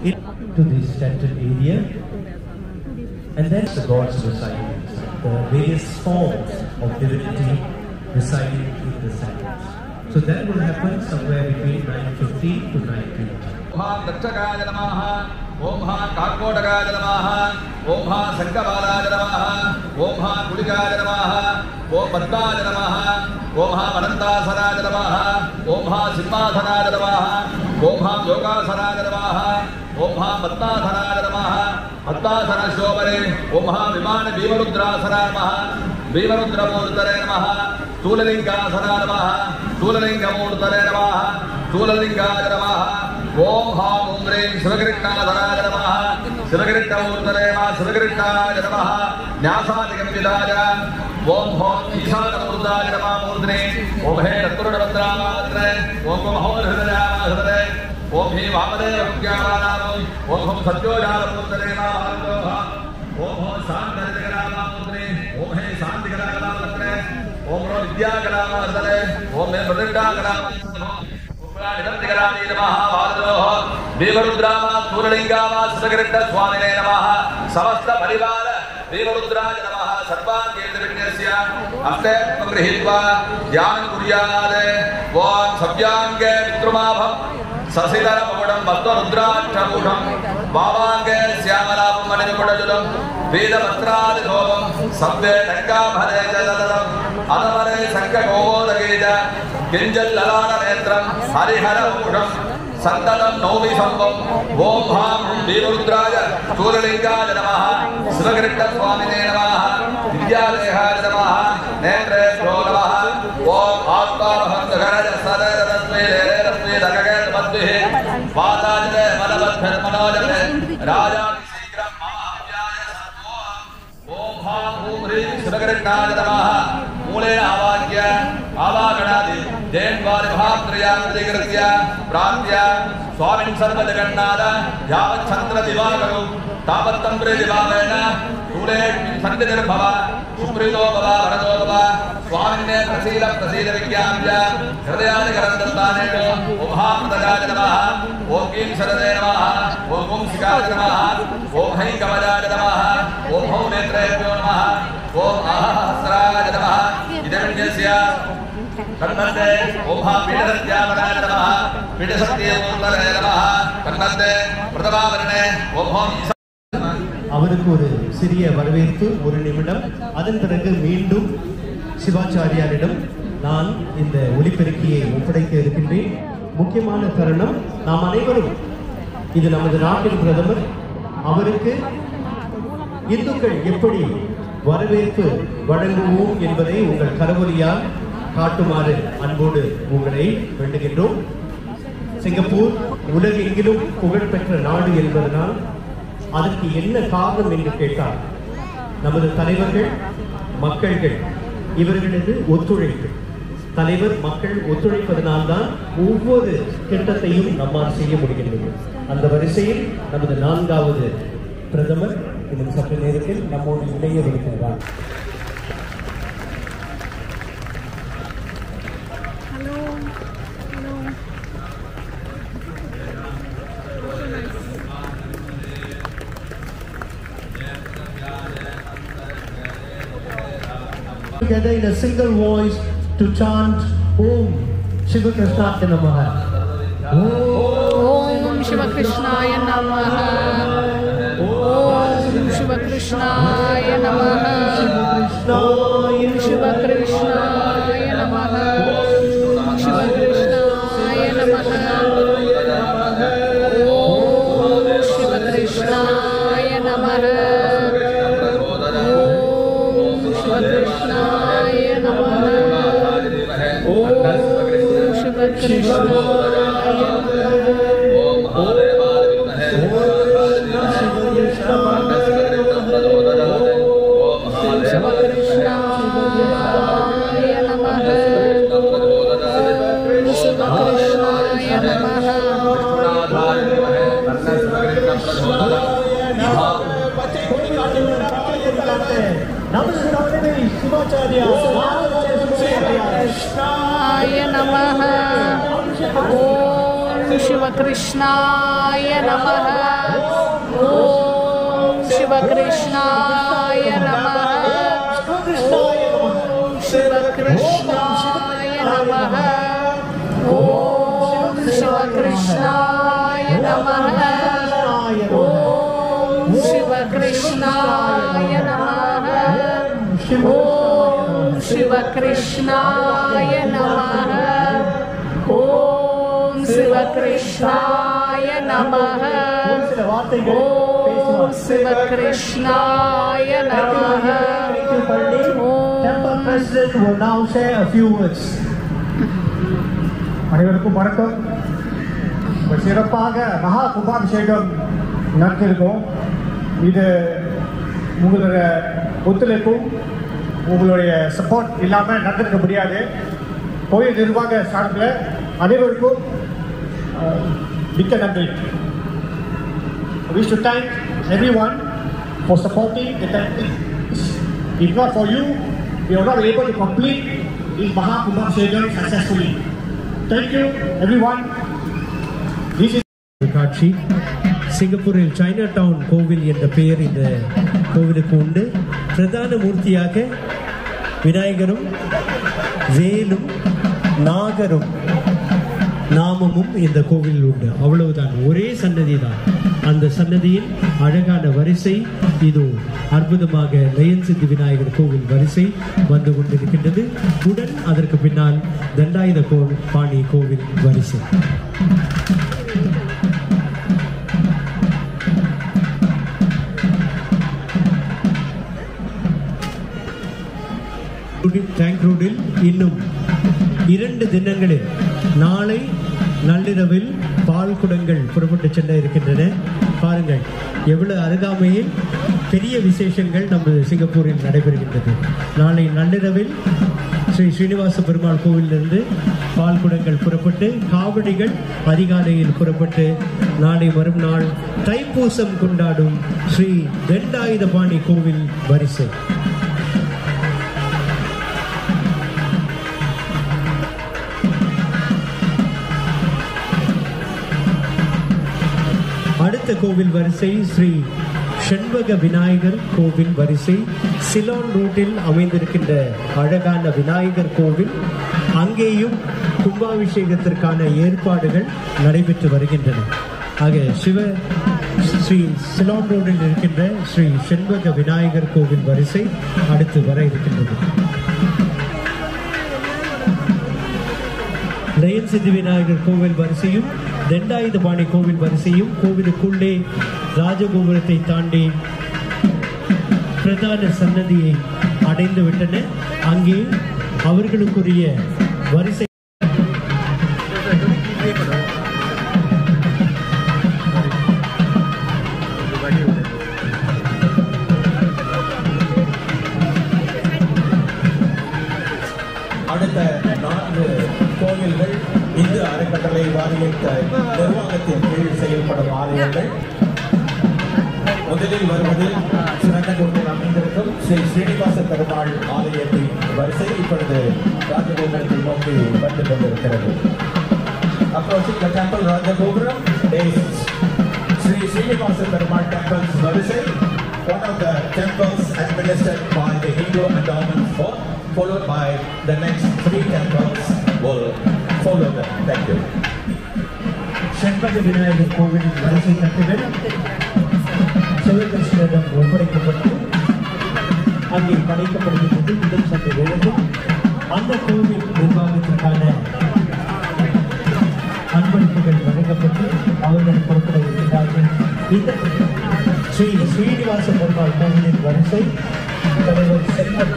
into this temple area, and then the gods residing, the various forms of divinity residing in the centers. So that will happen somewhere between 9:15 to 9:20. Om Dakshakaya Namaha, Om Karkotakaya Namaha, Om Sankapalaya Namaha, Om Kulikaya Namaha, Om Padmaya Namaha, Om Anantasaraya Namaha, Om Simhasaraya Namaha, Om Yogasaraya Namaha, Om Padmasaraya Namaha, Padmasara Shobhare, Om Vimana Bhimarudrasara Namaha, Bhimarudramurtare Namaha, Tulalingasara Namaha, Tulalingamurtare Namaha, Tulalingaya Namaha, Om Om Ring Sivakrittanadharaya Namaha, Sivakrittamurtare Namaha, Sivakrittanaya Namaha, Nyasadigam Vidaya, Om Ishanamurtaya Namaha Murtane, Om He Ratturadavandramatare, Om Mahorhridayamahridaya, Om He Vamade Vamgyamanam, Om Satyojamurtare Namaha, Om Shantaridagaramurtane, Om He Shantigaragaramurtane, Om Vidyagaramahdare, Om He Pradindagaramurtane, Namaha Bhadroha, Bhimarudrama, Suralingama, Sivakritta Swamine Namaha, Samasta Parivara, Bhimarudraja Namaha, Sarvan Kirtavitnesya, Astem Grihitva, Dhyan Kuryade, Vam Sabhyange Vitrumabham, Sasidara Pavodam, Bhakta Rudrachamukham, Bhavange Syamalabham Manipudajulam, Veda Mastradi Dhovam, Sabbe Tanka Bhare Jadalam, Adamare Sanka Govodageja, Kinjal Lalana Netram, Harihara Udam, Santanam Novi Sambam, Om Ham, Bhimarudraja, Suralingaya Namaha, Sivakritta Swamine Namaha, Vidyalehaya Namaha, Netre Namaha, Om Atma Bhantagaraja Sadara Rasme Rasme Dakagat Madhve, Vatajale Manabadhar Manojale, Raja Visigram Mahavyaya Sarvoham, Om Ham Om Ring Sivakrittaya Namaha, Mule Avagya, Avaganadi, Jain Varibhatriya Pratikritya, Prantya, Swamin Sarva Jagannatha, Yavat Chandra Divagaru, Tapatambre Divavena, Tule Sandhir Bhava, Suprido Bhava, Varado Bhava, Swamine Prasila Prasila Vikyamya, Hridayani Garandantaneto, Om Ham Dagaya Namaha, Om Kim Sarade Namaha, Om Sikaya Namaha, Om Hai Kavajaya Namaha, Om Ho Netrebhyo Namaha, Om Ahasraya Namaha, Idamnyasya, Kannante, Om Pidasatyavaraya Namaha, Pidasatyamurtare Namaha, Kannante, Pradavavarane, Om அவருக்கு ஒரு சிறிய வரவேற்பு, ஒரு நிமிடம். அதன் பிறகு மீண்டும் சிவாச்சாரியாரிடம் நான் இந்த ஒலிபெருக்கியை ஒப்படைக்க இருக்கின்றேன். முக்கியமான தருணம், நாம் அனைவரும், இது நமது நாட்டின் பிரதமர், அவருக்கு இந்துக்கள் எப்படி வரவேற்பு வழங்குவோம் என்பதை உங்கள் கரவொலியால் காட்டுமாறு அன்போடு உங்களை வேண்டுகின்றோம். சிங்கப்பூர் உலகெங்கிலும் புகழ்பெற்ற நாடு என்பதனால் அதற்கு என்ன காரணம் என்று கேட்டால், நமது தலைவர்கள், மக்கள்கள், இவர்களது ஒத்துழைப்பு. தலைவர் மக்கள் ஒத்துழைப்பதனால்தான் ஒவ்வொரு திட்டத்தையும் நம்மால் செய்ய முடிகின்றது. அந்த வரிசையில் நமது 4வது பிரதமர் இன்னும் சற்று நேரத்தில் நம்மோடு இணையவிருக்கிறார். Together in a single voice to chant Om Shiva Krishnaya Namaha. Om Shiva Krishnaya Namaha. Om Shiva Krishnaya Namaha. Om Shiva Krishnaya Namaha. Shiva Krishnaya Namaha. Om Shiva Krishnaya Namaha. Om Shiva Krishnaya Namaha. शिवकृष्णाय नमः ओम शिवकृष्णाय नमः ओम शिवकृष्णाय नमः ओम शिवकृष्णाय नमः ओम शिवकृष्णाय नमः ओम शिवकृष्णाय नमः ओम शिवकृष्णाय नमः Temple President will now say a few words. அனைவருக்கும் வணக்கம். சிறப்பாக மகா கும்பாபிஷேகம் நடத்திருக்கோம். இது உங்களுடைய ஒத்துழைப்பும் உங்களுடைய சப்போர்ட் இல்லாமல் நடந்திருக்க முடியாது. கோயில் நிர்வாக சார்பில் அனைவருக்கும் மிக்க நன்றி. I wish to thank everyone for supporting the temple. If not for you, we are not able to complete this Maha Kumbhabhishekam successfully. Thank you, everyone. This is காட்சி சிங்கப்பூரில் சைனா டவுன் கோவில் என்ற பெயர் இந்த கோவிலுக்கு உண்டு. பிரதான மூர்த்தியாக விநாயகரும் வேலும் நாகரும் நாமமும் இந்த கோவிலில் உண்டு. அவ்வளவுதான், ஒரே சன்னதி தான். அந்த சன்னதியின் அழகான வரிசை இது அற்புதமாக லயன் சித்தி விநாயகர் கோவில் வரிசை வந்து கொண்டிருக்கின்றது. உடன் அதற்கு பின்னால் தண்டாயுத பாணி கோவில் வரிசை. டேங்க் ரோடில் இன்னும் 2 தினங்களில் நாளை நள்ளிரவில் பால் குடங்கள் புறப்பட்டு செல்ல இருக்கின்றன. பாருங்கள், எவ்வளவு அருகாமையில் பெரிய விசேஷங்கள் நம்ம சிங்கப்பூரில் நடைபெறுகின்றது. நாளை நள்ளிரவில் ஸ்ரீ ஸ்ரீனிவாச பெருமாள் கோவிலிருந்து பால் குடங்கள் புறப்பட்டு காவடிகள் அதிகாலையில் புறப்பட்டு நாளை மறுநாள் தைப்பூசம் கொண்டாடும் ஸ்ரீ தண்டாயுதபாணி கோவில் வரிசை. அடுத்த கோவில் வரிசை ஸ்ரீ ஷண்பக விநாயகர் கோவில் வரிசை. சிலோன் ரூட்டில் அமைந்திருக்கின்ற அழகான விநாயகர் கோவில். அங்கேயும் கும்பாபிஷேகத்திற்கான ஏற்பாடுகள் நடைபெற்று வருகின்றன. ஆக ஸ்ரீ சிலோன் ரோடில் இருக்கின்ற ஸ்ரீ ஷண்பக விநாயகர் கோவில் வரிசை அடுத்து வர இருக்கின்றது. லயன் சித்தி விநாயகர் கோவில் வரிசையும் தண்டாயுதபாணி கோவில் வரிசையும் கோவிலுக்குள்ளே ராஜகோபுரத்தை தாண்டி பிரதான சன்னதியை அடைந்து விட்டன. அங்கே அவர்களுக்குரிய வரிசை அடுத்த 4 கோவில்கள் இந்து அறக்கட்டளை வாரிய நிர்வாகத்தின் கீழ் செயல்படும் ஆலயங்கள். முதலில் வருவது சிறந்தகோட்டில் அமைந்திருக்கும் ஸ்ரீ ஸ்ரீனிவாச பெருமாள் ஆலயத்தின் வரிசை இப்பொழுது ராஜகோபுரத்தை நோக்கி வந்து கொண்டிருக்கிறது. Approaching the temple Rajagopuram is Sri Srinivasa Perumal Temple's varisai, one of the temples administered by the Hindu Endowment Board, followed by the next 3 temples will follow them. Thank you. Shenbaga Vinayagar கோவிலின் வரிசை தட்டுகள் சிவகிருஷ்ணரிடம் ஒப்படைக்கப்பட்டு அங்கே படைக்கப்படுகின்றது. முதல் சண்டை வேளையில் அந்த கோவில் நிர்வாகத்திற்கான அன்பளிப்புகள் வழங்கப்பட்டு அவர்கள் புறப்பட இருக்கின்றார்கள். இந்த ஸ்ரீ ஸ்ரீனிவாச பெருமாள் கோவிலின் வரிசை தலைவர் செல்வன்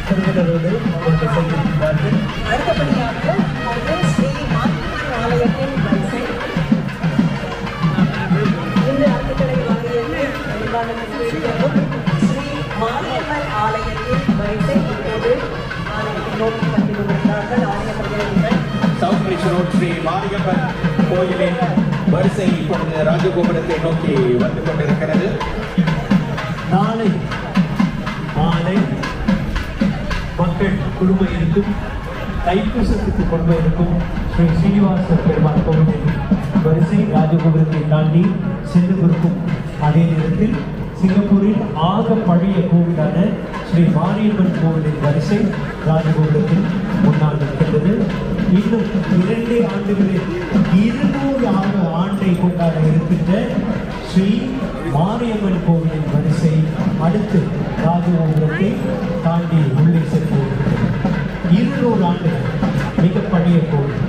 குழுவினரோடு அவர்கள் செய்திருக்கிறார்கள். அடுத்தபடியாக ஸ்ரீ மாரியம்மன் ஆலயத்தின் வரிசை இந்து அறக்கட்டளை வாரியத்தின் நிர்வாகத்திற்கு ஸ்ரீ மாரியம்மன் ஆலயத்தின் வரிசை இப்போது ஆலயத்தை நோக்கி வந்து கொண்டிருக்கிறார்கள். ஆலய பிரதிநிதிகள் South Beach Road Sri Mariamman கோயிலின் வரிசை இப்பொழுது ராஜகோபுரத்தை நோக்கி வந்து கொண்டிருக்கிறது. நாளை மாலை மக்கள் குழுமை இருக்கும், தைப்பூசத்துக்கு கொடுமை இருக்கும் ஸ்ரீ ஸ்ரீனிவாச பெருமாள் கோவிலின் வரிசை ராஜகோபுரத்தை தாண்டி சென்று கொடுக்கும். அதே நேரத்தில் சிங்கப்பூரின் ஆக பழைய கோவிலான ஸ்ரீ மாரியம்மன் கோவிலின் வரிசை ராஜகோபுரத்தில் முன்னால் இருக்கின்றது. இன்னும் 2 ஆண்டுகளில் 200 ஆண்டை கொண்டாட இருக்கின்ற ஸ்ரீ மாரியம்மன் கோவிலின் வரிசை அடுத்து ராஜகோபுரத்தை தாண்டி உள்ளே சென்று 200 ஆண்டுகள் மிக பழைய கோவில்.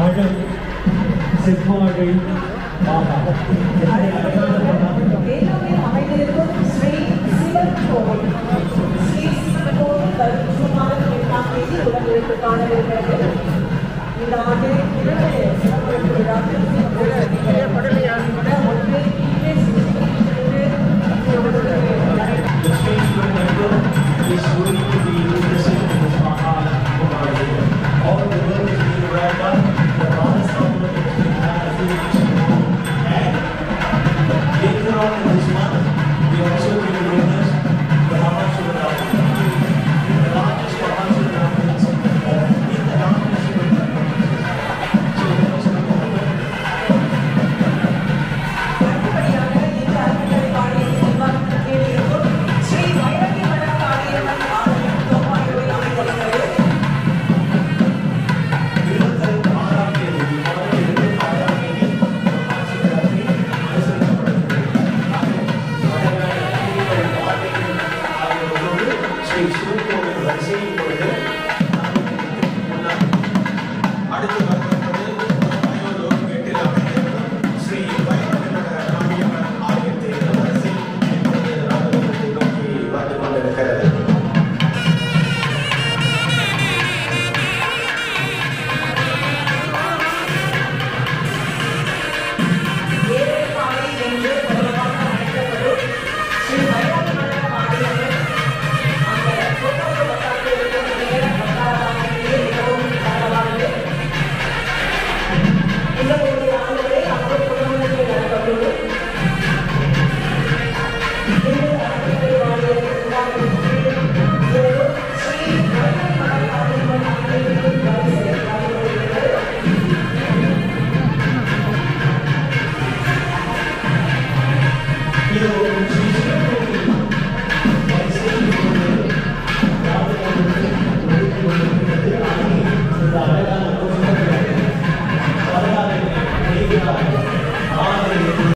அழகு செவ்வாழை